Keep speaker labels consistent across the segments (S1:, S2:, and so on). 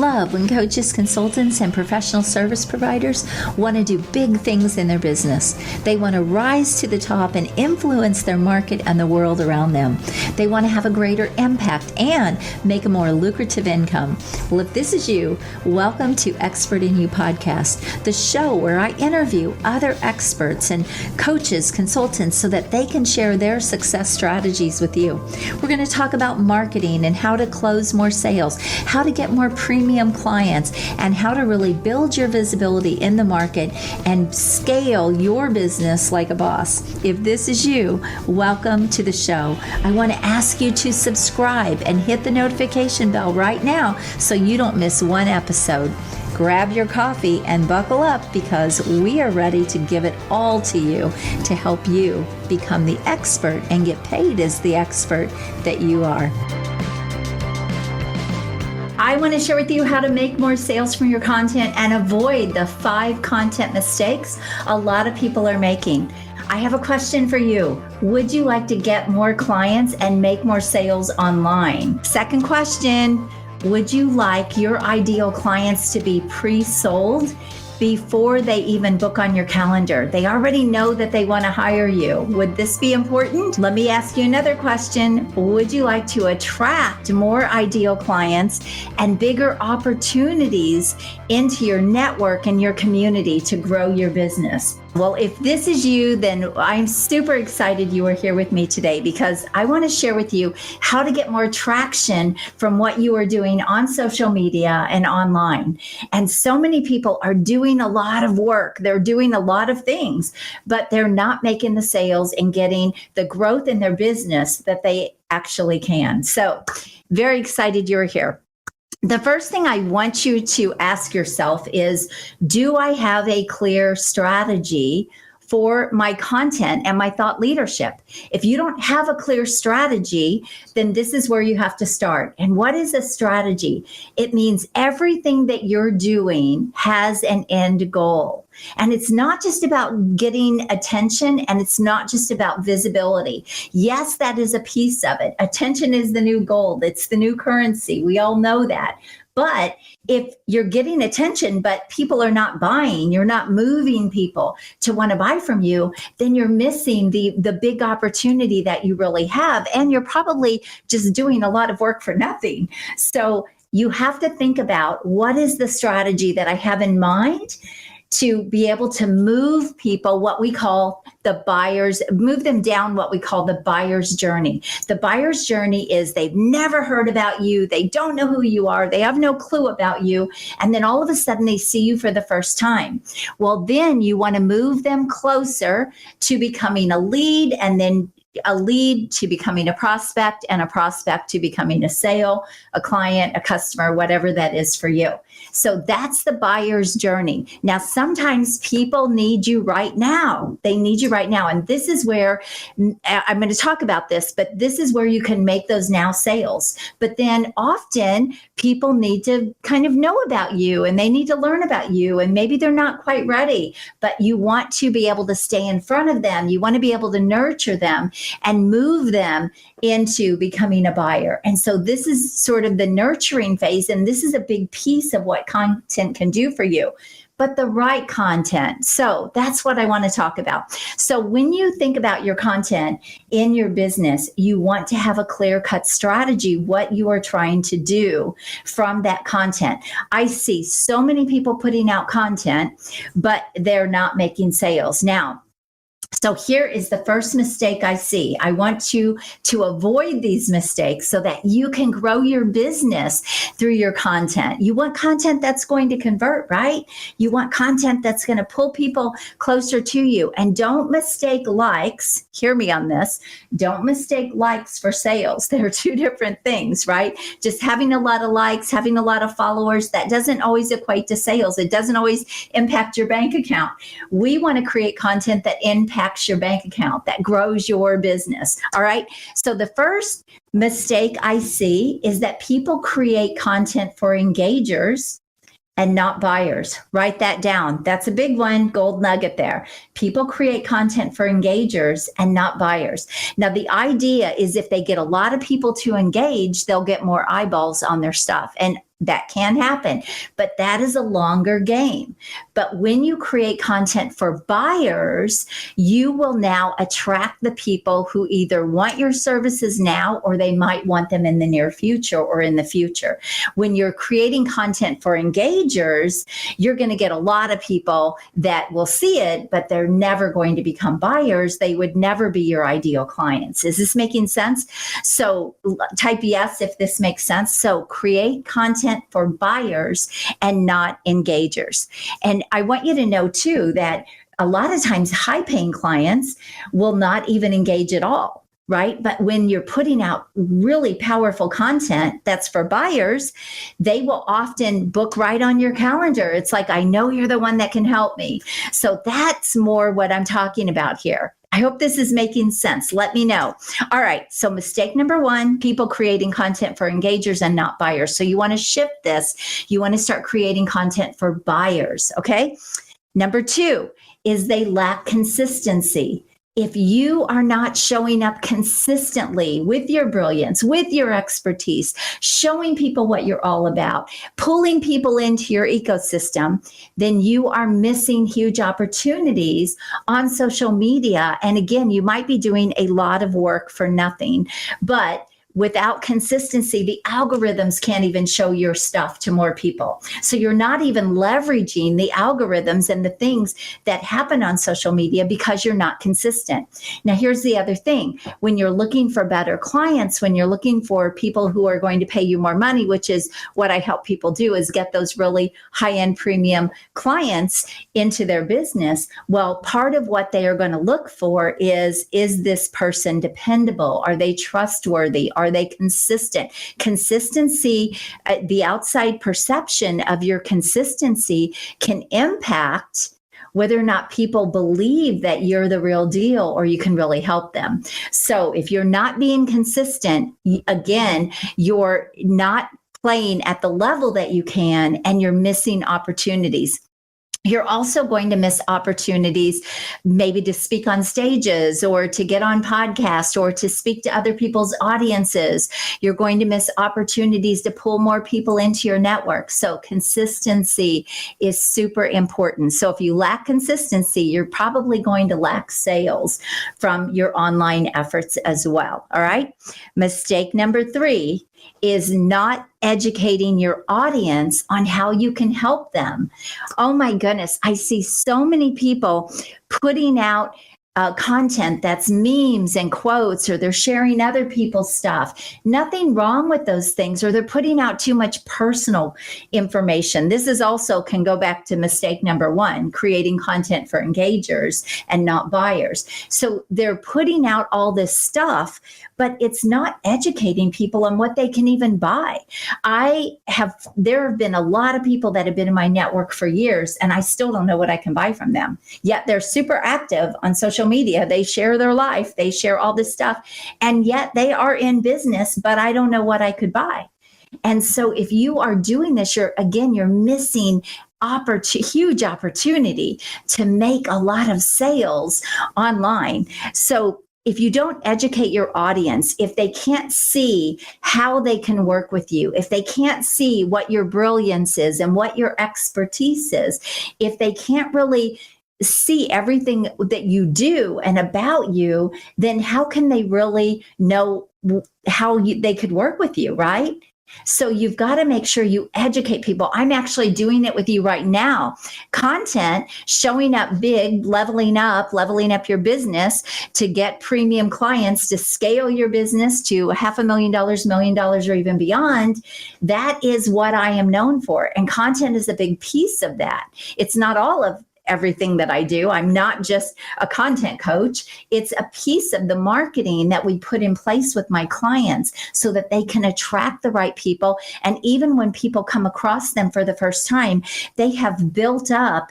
S1: love when coaches, consultants, and professional service providers want to do big things in their business. They want to rise to the top and influence their market and the world around them. They want to have a greater impact and make a more lucrative income. Well, if this is you, welcome to Expert in You podcast, the show where I interview other experts and coaches, consultants, so that they can share their success strategies with you. We're going to talk about marketing and how to close more sales, how to get more premium clients, and how to really build your visibility in the market and scale your business like a boss. If this is you, welcome to the show. I want to ask you to subscribe and hit the notification bell right now so you don't miss one episode. Grab your coffee and buckle up because we are ready to give it all to you to help you become the expert and get paid as the expert that you are. I want to share with you how to make more sales from your content and avoid the 5 content mistakes a lot of people are making. I have a question for you. Would you like to get more clients and make more sales online? Second question, would you like your ideal clients to be pre-sold before they even book on your calendar? They already know that they want to hire you. Would this be important? Let me ask you another question. Would you like to attract more ideal clients and bigger opportunities into your network and your community to grow your business? Well, if this is you, then I'm super excited you are here with me today because I want to share with you how to get more traction from what you are doing on social media and online. And so many people are doing a lot of work. They're doing a lot of things, but they're not making the sales and getting the growth in their business that they actually can. So very excited you're here. The first thing I want you to ask yourself is, do I have a clear strategy for my content and my thought leadership? If you don't have a clear strategy, then this is where you have to start. And what is a strategy? It means everything that you're doing has an end goal. And it's not just about getting attention, and it's not just about visibility. Yes, that is a piece of it. Attention is the new gold. It's the new currency. We all know that. But if you're getting attention, but people are not buying, you're not moving people to want to buy from you, then you're missing the big opportunity that you really have. And you're probably just doing a lot of work for nothing. So you have to think about, what is the strategy that I have in mind to be able to move people, what we call the buyers, move them down what we call the buyer's journey. The buyer's journey is they've never heard about you. They don't know who you are. They have no clue about you. And then all of a sudden they see you for the first time. Well, then you want to move them closer to becoming a lead, and then a lead to becoming a prospect, and a prospect to becoming a sale, a client, a customer, whatever that is for you. So that's the buyer's journey. Now, sometimes people need you right now. They need you right now. And this is where I'm going to talk about this, but this is where you can make those now sales. But then often people need to kind of know about you, and they need to learn about you, and maybe they're not quite ready, but you want to be able to stay in front of them. You want to be able to nurture them and move them into becoming a buyer. And so this is sort of the nurturing phase, and this is a big piece of what content can do for you. But the right content. So that's what I want to talk about. So when you think about your content in your business, you want to have a clear-cut strategy, what you are trying to do from that content. I see so many people putting out content, but they're not making sales. Now, so here is the first mistake I see. I want you to avoid these mistakes so that you can grow your business through your content. You want content that's going to convert, right? You want content that's going to pull people closer to you. And don't mistake likes. Hear me on this. Don't mistake likes for sales. They're two different things, right? Just having a lot of likes, having a lot of followers, that doesn't always equate to sales. It doesn't always impact your bank account. We want to create content that impacts your bank account, that grows your business. All right. So the first mistake I see is that people create content for engagers and not buyers. Write that down. That's a big one, gold nugget there. People create content for engagers and not buyers. Now, the idea is if they get a lot of people to engage, they'll get more eyeballs on their stuff. And That can happen, but that is a longer game. But when you create content for buyers, you will now attract the people who either want your services now or they might want them in the near future or in the future. When you're creating content for engagers, you're going to get a lot of people that will see it, but they're never going to become buyers. They would never be your ideal clients. Is this making sense? So type yes if this makes sense. So create content for buyers and not engagers. And I want you to know too that a lot of times high paying clients will not even engage at all, right? But when you're putting out really powerful content that's for buyers, they will often book right on your calendar. It's like, I know you're the one that can help me. So that's more what I'm talking about here. I hope this is making sense. Let me know. All right. So mistake number one, people creating content for engagers and not buyers. So you want to shift this. You want to start creating content for buyers. Okay. Number two is they lack consistency. If you are not showing up consistently with your brilliance, with your expertise, showing people what you're all about, pulling people into your ecosystem, then you are missing huge opportunities on social media. And again, you might be doing a lot of work for nothing, but without consistency, the algorithms can't even show your stuff to more people. So you're not even leveraging the algorithms and the things that happen on social media because you're not consistent. Now, here's the other thing. When you're looking for better clients, when you're looking for people who are going to pay you more money, which is what I help people do, is get those really high-end premium clients into their business. Well, part of what they are going to look for is this person dependable? Are they trustworthy? Are they consistent? Consistency, the outside perception of your consistency can impact whether or not people believe that you're the real deal or you can really help them. So if you're not being consistent, again, you're not playing at the level that you can, and you're missing opportunities. You're also going to miss opportunities maybe to speak on stages or to get on podcasts or to speak to other people's audiences. You're going to miss opportunities to pull more people into your network. So consistency is super important. So if you lack consistency, you're probably going to lack sales from your online efforts as well. All right. Mistake number three is not educating your audience on how you can help them. Oh my goodness, I see so many people putting out content that's memes and quotes, or they're sharing other people's stuff. Nothing wrong with those things, or they're putting out too much personal information. This is also can go back to mistake number one, creating content for engagers and not buyers. So they're putting out all this stuff, but it's not educating people on what they can even buy. There have been a lot of people that have been in my network for years, and I still don't know what I can buy from them. Yet they're super active on social media. They share their life. They share all this stuff. And yet they are in business, but I don't know what I could buy. And so if you are doing this, you're missing huge opportunity to make a lot of sales online. So if you don't educate your audience, if they can't see how they can work with you, if they can't see what your brilliance is and what your expertise is, if they can't really see everything that you do and about you, then how can they really know how they could work with you, right? So you've got to make sure you educate people. I'm actually doing it with you right now. Content, showing up big, leveling up your business to get premium clients, to scale your business to $500,000, $1 million, or even beyond. That is what I am known for. And content is a big piece of that. It's not all of everything that I do. I'm not just a content coach. It's a piece of the marketing that we put in place with my clients so that they can attract the right people. And even when people come across them for the first time, they have built up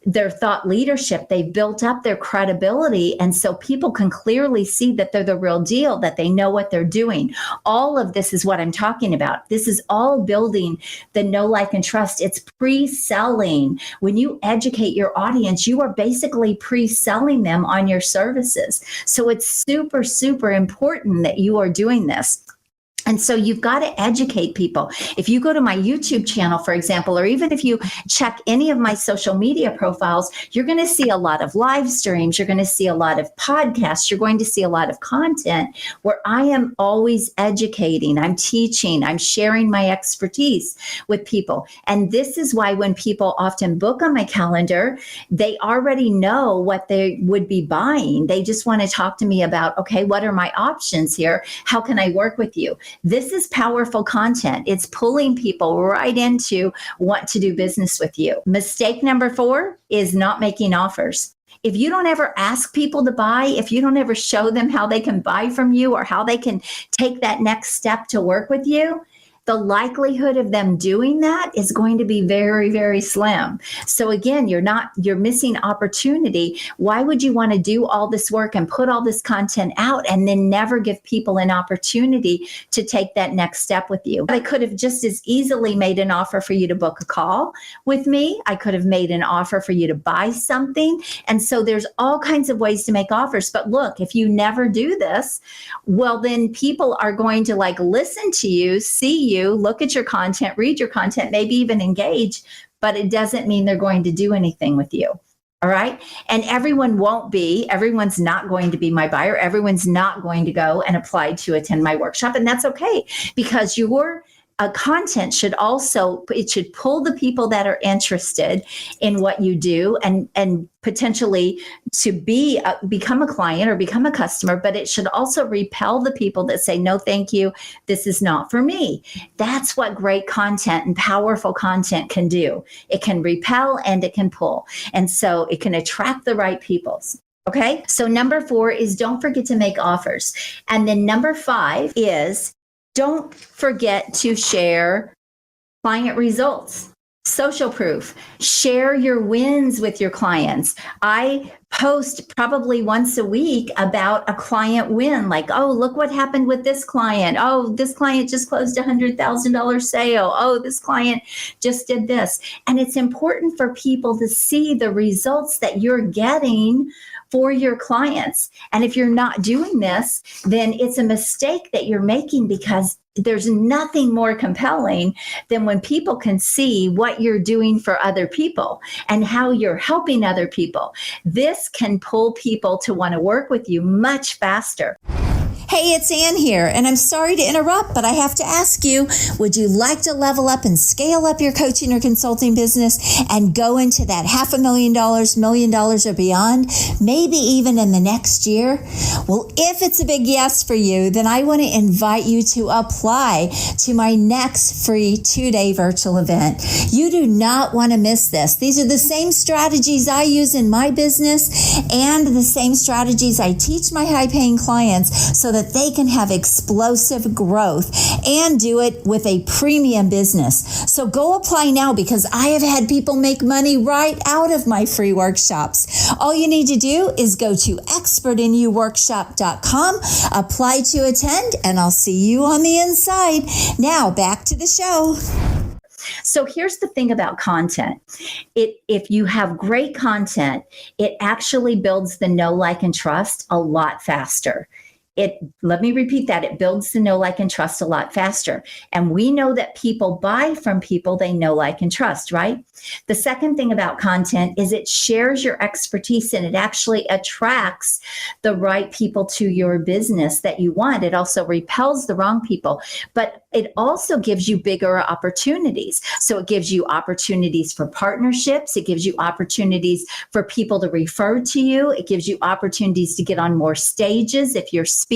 S1: their thought leadership, they've built up their credibility. And so people can clearly see that they're the real deal, that they know what they're doing. All of this is what I'm talking about. This is all building the know, like, and trust. It's pre-selling. When you educate your audience, you are basically pre-selling them on your services. So it's super, super important that you are doing this. And so you've got to educate people. If you go to my YouTube channel, for example, or even if you check any of my social media profiles, you're going to see a lot of live streams. You're going to see a lot of podcasts. You're going to see a lot of content where I am always educating. I'm teaching. I'm sharing my expertise with people. And this is why when people often book on my calendar, they already know what they would be buying. They just want to talk to me about, okay, what are my options here? How can I work with you? This is powerful content. It's pulling people right into want to do business with you. Mistake number 4 is not making offers. If you don't ever ask people to buy, if you don't ever show them how they can buy from you or how they can take that next step to work with you, the likelihood of them doing that is going to be very, very slim. So again, you're missing opportunity. Why would you want to do all this work and put all this content out and then never give people an opportunity to take that next step with you? I could have just as easily made an offer for you to book a call with me. I could have made an offer for you to buy something. And so there's all kinds of ways to make offers. But look, if you never do this, well, then people are going to listen to you, see you, look at your content, read your content, maybe even engage, but it doesn't mean they're going to do anything with you. All right. And everyone's not going to be my buyer. Everyone's not going to go and apply to attend my workshop. And that's okay, because your content should pull the people that are interested in what you do and potentially to become a client or become a customer, but it should also repel the people that say, no, thank you, this is not for me. That's what great content and powerful content can do. It can repel and it can pull. And so it can attract the right people. Okay. So number 4 is don't forget to make offers. And then number 5 is don't forget to share client results, social proof. Share your wins with your clients. I post probably once a week about a client win, like, oh, look what happened with this client. Oh, this client just closed a $100,000 sale. Oh, this client just did this. And it's important for people to see the results that you're getting for your clients. And if you're not doing this, then it's a mistake that you're making, because there's nothing more compelling than when people can see what you're doing for other people and how you're helping other people. This can pull people to want to work with you much faster.
S2: Hey, it's Ann here, and I'm sorry to interrupt, but I have to ask you, would you like to level up and scale up your coaching or consulting business and go into that $500,000, $1 million or beyond, maybe even in the next year? Well, if it's a big yes for you, then I want to invite you to apply to my next free 2-day virtual event. You do not want to miss this. These are the same strategies I use in my business and the same strategies I teach my high-paying clients so that they can have explosive growth and do it with a premium business. So go apply now, because I have had people make money right out of my free workshops. All you need to do is go to expertinyouworkshop.com, apply to attend, and I'll see you on the inside. Now back to the show.
S1: So here's the thing about content. If you have great content, it actually builds the know, like, and trust a lot faster. Let me repeat that. It builds the know, like, and trust a lot faster. And we know that people buy from people they know, like, and trust, right? The second thing about content is it shares your expertise and it actually attracts the right people to your business that you want. It also repels the wrong people, but it also gives you bigger opportunities. So it gives you opportunities for partnerships. It gives you opportunities for people to refer to you. It gives you opportunities to get on more stages if you're speaking.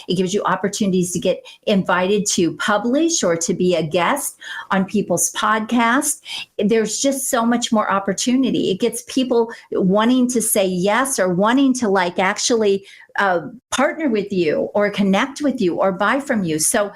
S1: It gives you opportunities to get invited to publish or to be a guest on people's podcasts. There's just so much more opportunity. It gets people wanting to say yes or wanting to actually partner with you or connect with you or buy from you. So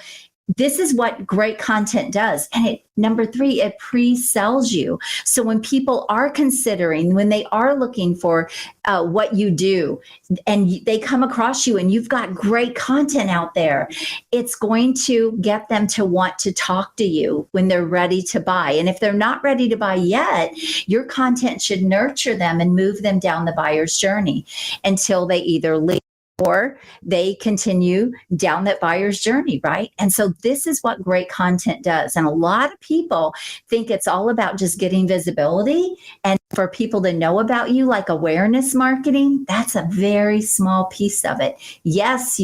S1: this is what great content does. And number 3, it pre-sells you. So when people are considering, when they are looking for what you do, and they come across you and you've got great content out there, it's going to get them to want to talk to you when they're ready to buy. And if they're not ready to buy yet, your content should nurture them and move them down the buyer's journey until they either leave or they continue down that buyer's journey, right? And so this is what great content does. And a lot of people think it's all about just getting visibility and for people to know about you, like awareness marketing. That's a very small piece of it. Yes,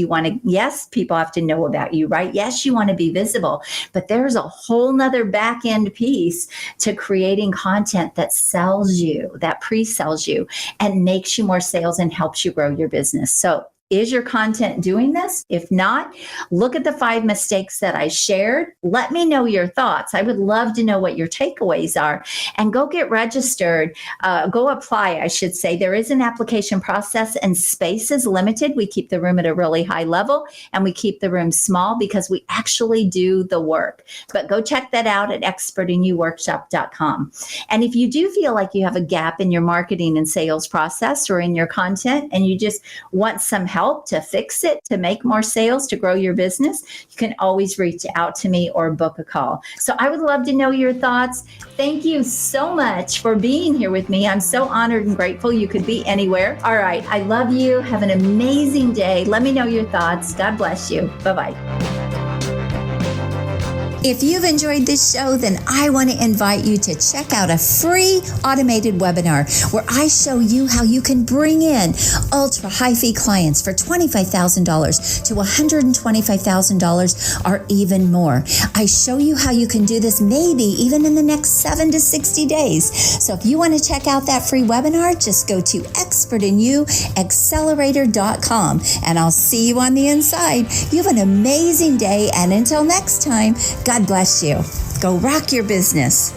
S1: people have to know about you, right? Yes, you want to be visible, but there's a whole nother back end piece to creating content that sells you, that pre-sells you and makes you more sales and helps you grow your business. So is your content doing this? If not, look at the 5 mistakes that I shared. Let me know your thoughts. I would love to know what your takeaways are. And go get registered. Go apply, I should say. There is an application process and space is limited. We keep the room at a really high level and we keep the room small because we actually do the work. But go check that out at expertinyouworkshop.com. And if you do feel like you have a gap in your marketing and sales process or in your content and you just want some help to fix it, to make more sales, to grow your business, you can always reach out to me or book a call. So I would love to know your thoughts. Thank you so much for being here with me. I'm so honored and grateful you could be anywhere. All right. I love you. Have an amazing day. Let me know your thoughts. God bless you. Bye-bye.
S2: If you've enjoyed this show, then I want to invite you to check out a free automated webinar where I show you how you can bring in ultra high fee clients for $25,000 to $125,000 or even more. I show you how you can do this maybe even in the next 7 to 60 days. So if you want to check out that free webinar, just go to expertinyouaccelerator.com and I'll see you on the inside. You have an amazing day, and until next time, God bless you. Go rock your business.